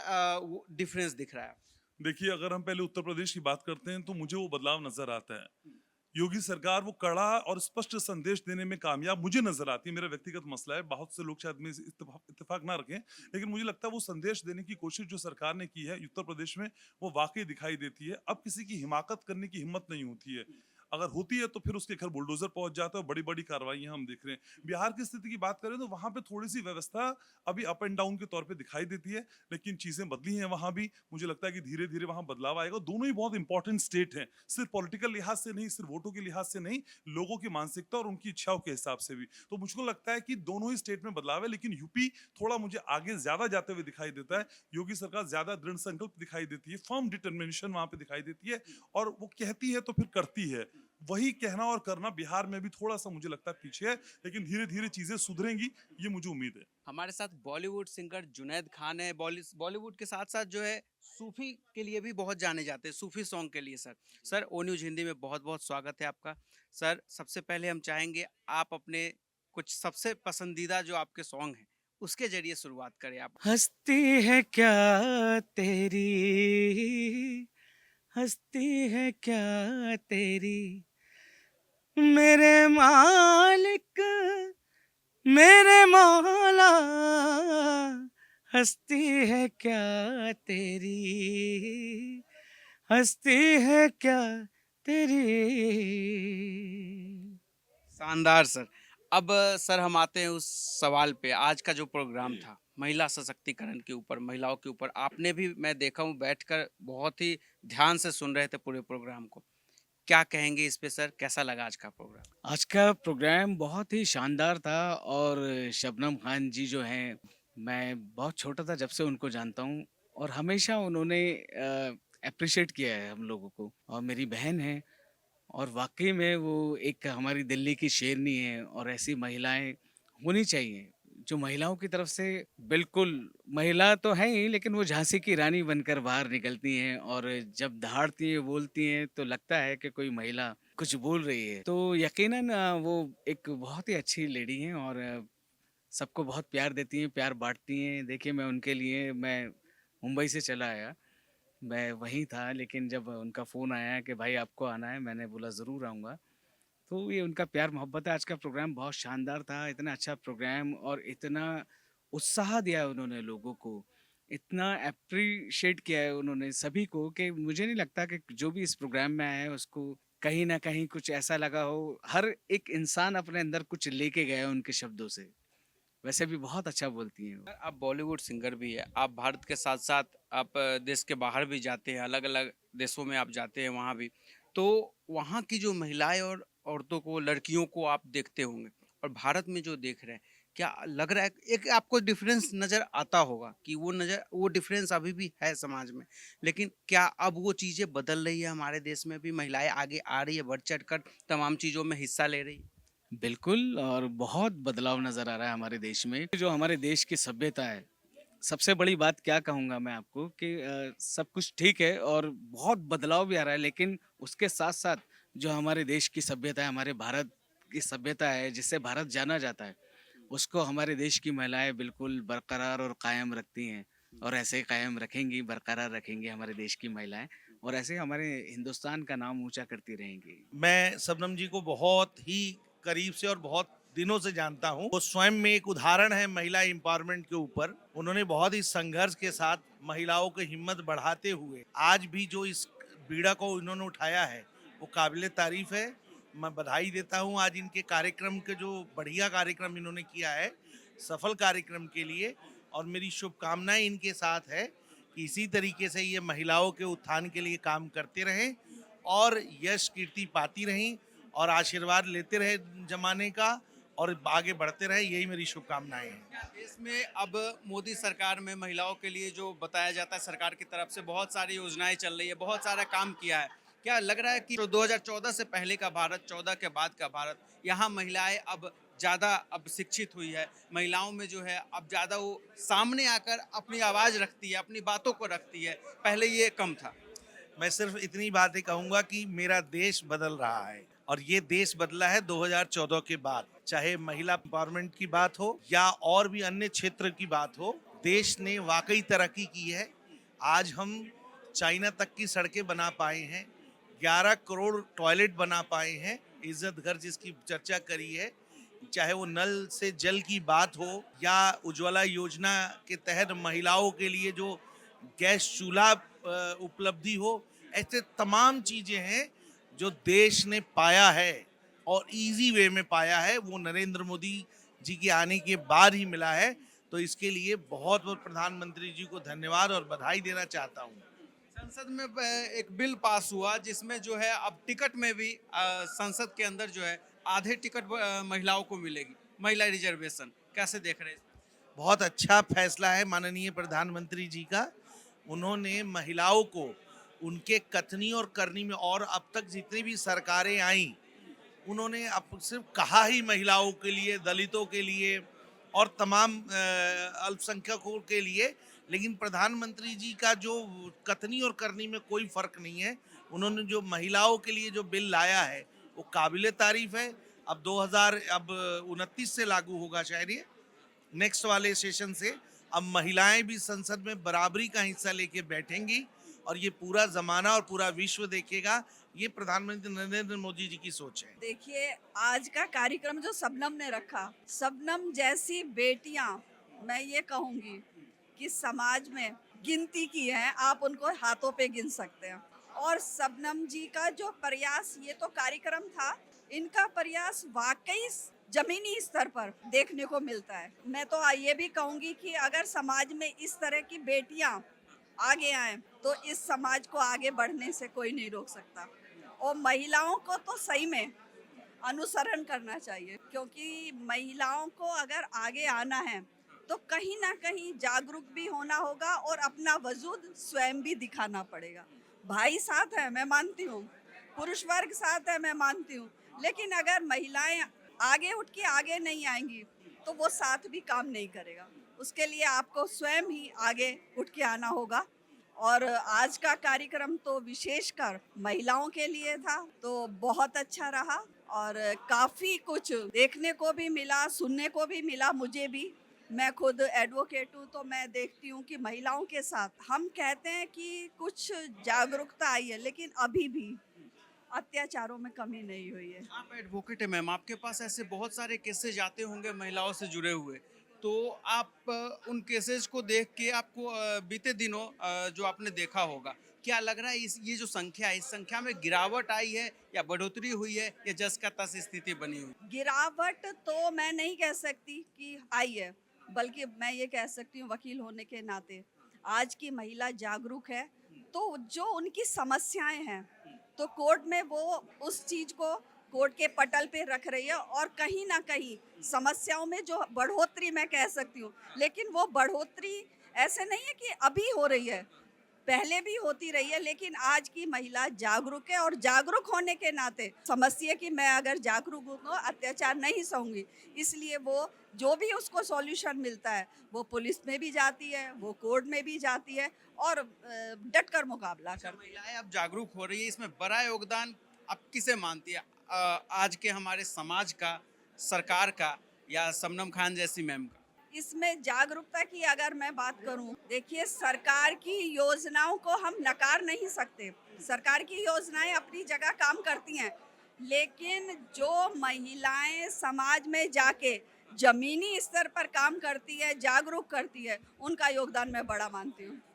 Speaker 8: डिफरेंस दिख रहा है?
Speaker 6: देखिए, अगर हम पहले उत्तर प्रदेश की बात करते हैं तो मुझे वो बदलाव नजर आता है। योगी सरकार वो कड़ा और स्पष्ट संदेश देने में कामयाब मुझे नजर आती है। मेरा व्यक्तिगत मसला है, बहुत से लोग शायद में इत्तेफाक ना रखें, लेकिन मुझे लगता है वो संदेश देने की कोशिश जो सरकार ने की है उत्तर प्रदेश में, वो वाकई दिखाई देती है। अब किसी की हिमाकत करने की हिम्मत नहीं होती है, अगर होती है तो फिर उसके घर बुलडोजर पहुंच जाता है और बड़ी बड़ी कार्रवाइयां हम देख रहे हैं। बिहार की स्थिति की बात करें तो वहां पे थोड़ी सी व्यवस्था अभी अप एंड डाउन के तौर पे दिखाई देती है, लेकिन चीजें बदली हैं वहां भी। मुझे लगता है कि धीरे धीरे वहां बदलाव आएगा। दोनों ही बहुत इंपॉर्टेंट स्टेट हैं, सिर्फ पॉलिटिकल लिहाज से नहीं, सिर्फ वोटों के लिहाज से नहीं, लोगों की मानसिकता और उनकी इच्छाओं के हिसाब से भी। तो मुझको लगता है कि दोनों ही स्टेट में बदलाव है, लेकिन यूपी थोड़ा मुझे आगे ज्यादा जाते हुए दिखाई देता है। योगी सरकार ज्यादा दृढ़ संकल्प दिखाई देती है, फर्म डिटर्मिनेशन वहां पे दिखाई देती है, और वो कहती है तो फिर करती है। वही कहना और करना बिहार में भी थोड़ा सा मुझे लगता है पीछे है, लेकिन धीरे धीरे चीजें सुधरेंगी, ये मुझे उम्मीद है।
Speaker 8: हमारे साथ बॉलीवुड सिंगर जुनैद खान है। बॉलीवुड के साथ साथ जो है सूफी के लिए भी बहुत जाने जाते हैं, सूफी सॉन्ग के लिए। सर ओ न्यूज हिंदी में बहुत बहुत स्वागत है आपका। सर, सबसे पहले हम चाहेंगे आप अपने कुछ सबसे पसंदीदा जो आपके सॉन्ग हैं उसके जरिए शुरुआत करें आप।
Speaker 7: हस्ती है क्या तेरी, हस्ती है क्या तेरी, मेरे मालिक, मेरे मौला, हस्ती है क्या तेरी, हस्ती है क्या तेरी। शानदार सर। अब सर हम आते हैं उस सवाल पे। आज का जो प्रोग्राम था महिला सशक्तिकरण के ऊपर, महिलाओं के ऊपर, आपने भी, मैं देखा हूँ बैठकर बहुत ही ध्यान से सुन रहे थे पूरे प्रोग्राम को। क्या कहेंगे इस पे सर, कैसा लगा आज का प्रोग्राम? आज का प्रोग्राम बहुत ही शानदार था। और शबनम खान जी जो हैं, मैं बहुत छोटा था जब से उनको जानता हूँ, और हमेशा उन्होंने अप्रिशिएट किया है हम लोगों को, और मेरी बहन है, और वाकई में वो एक हमारी दिल्ली की शेरनी है। और ऐसी महिलाएं होनी चाहिए जो महिलाओं की तरफ से, बिल्कुल महिला तो है ही, लेकिन वो झांसी की रानी बनकर बाहर निकलती हैं, और जब दहाड़ती हैं, बोलती हैं, तो लगता है कि कोई महिला कुछ बोल रही है। तो यकीनन वो एक बहुत ही अच्छी लेडी हैं, और सबको बहुत प्यार देती हैं, प्यार बांटती हैं। देखिए, मैं उनके लिए, मैं मुंबई से चला आया, मैं वहीं था, लेकिन जब उनका फ़ोन आया कि भाई आपको आना है, मैंने बोला ज़रूर आऊँगा। तो ये उनका प्यार मोहब्बत है। आज का प्रोग्राम बहुत शानदार था, इतना अच्छा प्रोग्राम, और इतना उत्साह दिया उन्होंने लोगों को, इतना एप्रिशिएट किया है उन्होंने सभी को, कि मुझे नहीं लगता कि जो भी इस प्रोग्राम में आया है उसको कहीं ना कहीं कुछ ऐसा लगा हो। हर एक इंसान अपने अंदर कुछ लेके गया है उनके शब्दों से। वैसे भी बहुत अच्छा बोलती हैं वो। आप बॉलीवुड सिंगर भी है, आप भारत के साथ साथ आप देश के बाहर भी जाते हैं, अलग अलग देशों में आप जाते हैं वहाँ भी, तो वहाँ की जो महिलाएं और औरतों को, लड़कियों को आप देखते होंगे, और भारत में जो देख रहे हैं, क्या लग रहा है एक आपको डिफरेंस नज़र आता होगा कि वो डिफरेंस अभी भी है समाज में, लेकिन क्या अब वो चीज़ें बदल रही है? हमारे देश में भी महिलाएं आगे आ रही है, बढ़ चढ़ कर तमाम चीज़ों में हिस्सा ले रही है? बिल्कुल, और बहुत बदलाव नज़र आ रहा है हमारे देश में। जो हमारे देश की सभ्यता है, सबसे बड़ी बात क्या कहूँगा मैं आपको कि सब कुछ ठीक है और बहुत बदलाव भी आ रहा है, लेकिन उसके साथ-साथ जो हमारे देश की सभ्यता है, हमारे भारत की सभ्यता है, जिससे भारत जाना जाता है, उसको हमारे देश की महिलाएँ बिल्कुल बरकरार और कायम रखती हैं, और ऐसे ही कायम रखेंगी, बरकरार रखेंगी हमारे देश की महिलाएँ, और ऐसे हमारे हिंदुस्तान का नाम ऊँचा करती रहेंगी।
Speaker 11: मैं शबनम जी को बहुत ही करीब से और बहुत दिनों से जानता हूँ। वो स्वयं में एक उदाहरण है महिला एम्पावरमेंट के ऊपर। उन्होंने बहुत ही संघर्ष के साथ महिलाओं की हिम्मत बढ़ाते हुए आज भी जो इस बीड़ा को उन्होंने उठाया है वो काबिले तारीफ है। मैं बधाई देता हूँ आज इनके कार्यक्रम के, जो बढ़िया कार्यक्रम इन्होंने किया है, सफल कार्यक्रम के लिए, और मेरी शुभकामनाएं इनके साथ है कि इसी तरीके से ये महिलाओं के उत्थान के लिए काम करते रहें और यश कीर्ति पाती रहें और आशीर्वाद लेते रहे जमाने का, और आगे बढ़ते रहे, यही मेरी शुभकामनाएं हैं।
Speaker 8: देश में अब मोदी सरकार में महिलाओं के लिए जो बताया जाता है सरकार की तरफ से बहुत सारी योजनाएं चल रही है, बहुत सारा काम किया है। क्या लग रहा है कि जो 2014 से पहले का भारत, 14 के बाद का भारत, यहाँ महिलाएं अब ज़्यादा अब शिक्षित हुई है, महिलाओं में जो है अब ज़्यादा वो सामने आकर अपनी आवाज़ रखती है, अपनी बातों को रखती है, पहले ये कम था?
Speaker 11: मैं सिर्फ इतनी बातें कहूंगा कि मेरा देश बदल रहा है और ये देश बदला है 2014 के बाद। चाहे महिला एम्पावरमेंट की बात हो या और भी अन्य क्षेत्र की बात हो, देश ने वाकई तरक्की की है। आज हम चाइना तक की सड़कें बना पाए हैं, 11 करोड़ टॉयलेट बना पाए हैं, इज्जत घर जिसकी चर्चा करी है, चाहे वो नल से जल की बात हो या उज्ज्वला योजना के तहत महिलाओं के लिए जो गैस चूल्हा उपलब्धि हो, ऐसे तमाम चीजें हैं जो देश ने पाया है और इजी वे में पाया है, वो नरेंद्र मोदी जी के आने के बाद ही मिला है। तो इसके लिए बहुत बहुत प्रधानमंत्री जी को धन्यवाद और बधाई देना चाहता हूँ।
Speaker 8: संसद में एक बिल पास हुआ जिसमें जो है अब टिकट में भी संसद के अंदर जो है आधे टिकट महिलाओं को मिलेगी, महिला रिजर्वेशन। कैसे देख रहे हैं?
Speaker 11: बहुत अच्छा फैसला है माननीय प्रधानमंत्री जी का। उन्होंने महिलाओं को उनके कथनी और करनी में, और अब तक जितनी भी सरकारें आई उन्होंने अब सिर्फ कहा ही महिलाओं के लिए, दलितों के लिए और तमाम अल्पसंख्यकों के लिए, लेकिन प्रधानमंत्री जी का जो कथनी और करनी में कोई फर्क नहीं है। उन्होंने जो महिलाओं के लिए जो बिल लाया है वो काबिले तारीफ है। अब 2029 से लागू होगा शायद, ये नेक्स्ट वाले सेशन से अब महिलाएं भी संसद में बराबरी का हिस्सा लेके बैठेंगी और ये पूरा जमाना और पूरा विश्व देखेगा। ये प्रधानमंत्री नरेंद्र मोदी जी की सोच है।
Speaker 12: देखिए, आज का कार्यक्रम जो शबनम ने रखा, शबनम जैसी बेटियां, मैं ये कहूंगी कि समाज में गिनती की है, आप उनको हाथों पे गिन सकते हैं। और शबनम जी का जो प्रयास, ये तो कार्यक्रम था, इनका प्रयास वाकई जमीनी स्तर पर देखने को मिलता है। मैं तो ये भी कहूंगी कि अगर समाज में इस तरह की बेटियां आगे आए तो इस समाज को आगे बढ़ने से कोई नहीं रोक सकता। और महिलाओं को तो सही में अनुसरण करना चाहिए, क्योंकि महिलाओं को अगर आगे आना है तो कहीं ना कहीं जागरूक भी होना होगा और अपना वजूद स्वयं भी दिखाना पड़ेगा। भाई साथ है, मैं मानती हूँ, पुरुष वर्ग साथ है, मैं मानती हूँ, लेकिन अगर महिलाएं आगे उठ के आगे नहीं आएंगी तो वो साथ भी काम नहीं करेगा। उसके लिए आपको स्वयं ही आगे उठ के आना होगा। और आज का कार्यक्रम तो विशेषकर महिलाओं के लिए था, तो बहुत अच्छा रहा और काफ़ी कुछ देखने को भी मिला, सुनने को भी मिला। मुझे भी, मैं खुद एडवोकेट हूँ, तो मैं देखती हूँ कि महिलाओं के साथ हम कहते हैं कि कुछ जागरूकता आई है, लेकिन अभी भी अत्याचारों में कमी नहीं हुई है।
Speaker 8: आप एडवोकेट है मैम, आपके पास ऐसे बहुत सारे केसेज आते होंगे महिलाओं से जुड़े हुए, तो आप उन केसेज को देख के आपको बीते दिनों जो आपने देखा होगा, क्या लग रहा है ये जो संख्या है, इस संख्या में गिरावट आई है या बढ़ोतरी हुई है या जस का तस स्थिति बनी हुई?
Speaker 12: गिरावट तो मैं नहीं कह सकती कि आई है, बल्कि मैं ये कह सकती हूँ वकील होने के नाते आज की महिला जागरूक है, तो जो उनकी समस्याएं हैं तो कोर्ट में वो उस चीज को कोर्ट के पटल पे रख रही है और कहीं ना कहीं समस्याओं में जो बढ़ोतरी, मैं कह सकती हूँ, लेकिन वो बढ़ोतरी ऐसे नहीं है कि अभी हो रही है, पहले भी होती रही है, लेकिन आज की महिला जागरूक है और जागरूक होने के नाते समझती है कि मैं अगर जागरूक हूँ तो अत्याचार नहीं सहूंगी, इसलिए वो जो भी उसको सॉल्यूशन मिलता है वो पुलिस में भी जाती है, वो कोर्ट में भी जाती है और डट कर मुकाबला करती है।
Speaker 8: महिलाएं अब जागरूक हो रही है, इसमें बड़ा योगदान आप किसे मानती है, आज के हमारे समाज का, सरकार का या शबनम खान जैसी मैम का?
Speaker 12: इसमें जागरूकता की अगर मैं बात करूं, देखिए सरकार की योजनाओं को हम नकार नहीं सकते, सरकार की योजनाएं अपनी जगह काम करती हैं, लेकिन जो महिलाएं समाज में जाके जमीनी स्तर पर काम करती है, जागरूक करती है, उनका योगदान मैं बड़ा मानती हूँ।